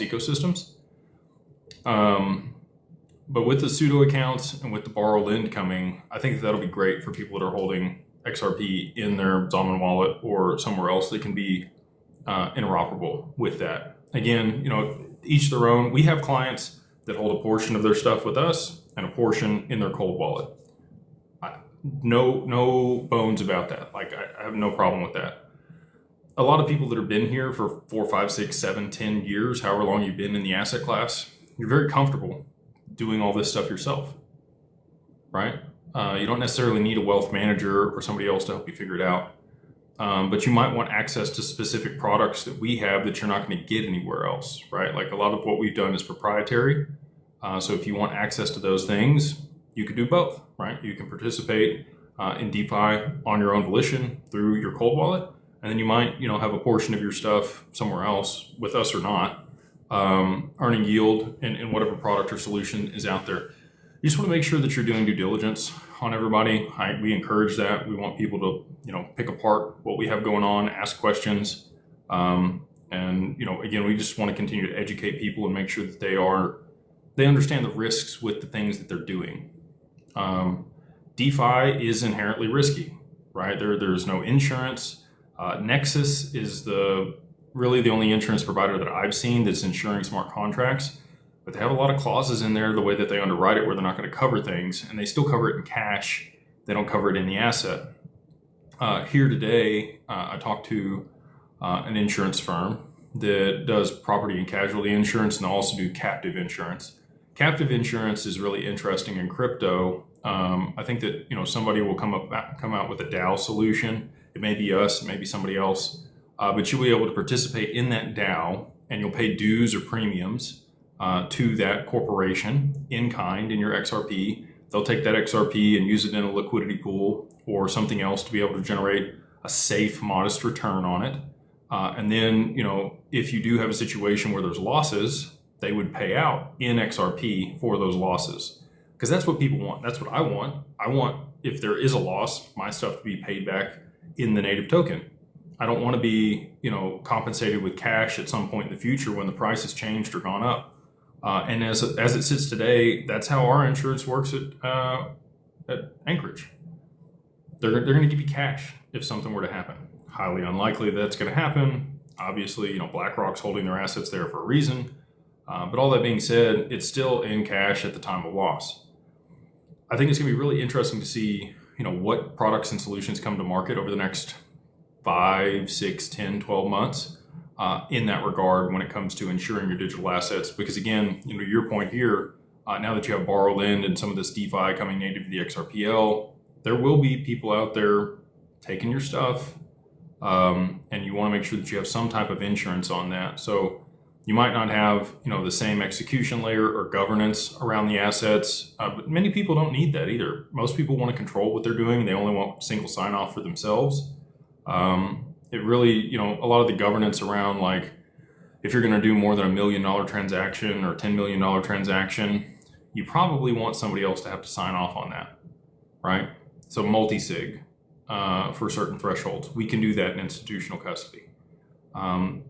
ecosystems. But with the pseudo accounts and with the borrow lend coming, I think that'll be great for people that are holding XRP in their Zalman wallet or somewhere else that can be interoperable with that. Again, each their own. We have clients that hold a portion of their stuff with us and a portion in their cold wallet. No bones about that. Like, I have no problem with that. A lot of people that have been here for 4, 5, 6, 7, 10 years, however long you've been in the asset class, you're very comfortable doing all this stuff yourself, right? You don't necessarily need a wealth manager or somebody else to help you figure it out. But you might want access to specific products that we have that you're not going to get anywhere else, right? Like, a lot of what we've done is proprietary. So if you want access to those things, you could do both, right? You can participate in DeFi on your own volition through your cold wallet. And then you might, have a portion of your stuff somewhere else with us or not, earning yield in whatever product or solution is out there. You just want to make sure that you're doing due diligence on everybody. We encourage that. We want people to, pick apart what we have going on, ask questions. And, again, we just want to continue to educate people and make sure that they understand the risks with the things that they're doing. DeFi is inherently risky, right? There's no insurance. Nexus is really the only insurance provider that I've seen that's insuring smart contracts, but they have a lot of clauses in there, the way that they underwrite it, where they're not going to cover things, and they still cover it in cash. They don't cover it in the asset. Here today, I talked to an insurance firm that does property and casualty insurance, and they also do captive insurance. Captive insurance is really interesting in crypto. I think that somebody will come out with a DAO solution. It may be us, it may be somebody else, but you'll be able to participate in that DAO, and you'll pay dues or premiums to that corporation in kind in your XRP. They'll take that XRP and use it in a liquidity pool or something else to be able to generate a safe, modest return on it. And then, if you do have a situation where there's losses, they would pay out in XRP for those losses. Because that's what people want. That's what I want. I want, if there is a loss, my stuff to be paid back in the native token. I don't want to be, compensated with cash at some point in the future when the price has changed or gone up. And as it sits today, that's how our insurance works at Anchorage. They're going to give you cash if something were to happen. Highly unlikely that's going to happen. Obviously, BlackRock's holding their assets there for a reason. But all that being said, it's still in cash at the time of loss. I think it's going to be really interesting to see, what products and solutions come to market over the next 5, 6, 10, 12 months in that regard when it comes to insuring your digital assets. Because again, your point here, now that you have borrow lend and some of this DeFi coming native to the XRPL, there will be people out there taking your stuff, and you want to make sure that you have some type of insurance on that. So you might not have, the same execution layer or governance around the assets, but many people don't need that either. Most people want to control what they're doing. They only want single sign-off for themselves. It really, a lot of the governance around, like, if you're going to do more than $1 million transaction or $10 million transaction, you probably want somebody else to have to sign off on that, right? So multi-sig for certain thresholds. We can do that in institutional custody.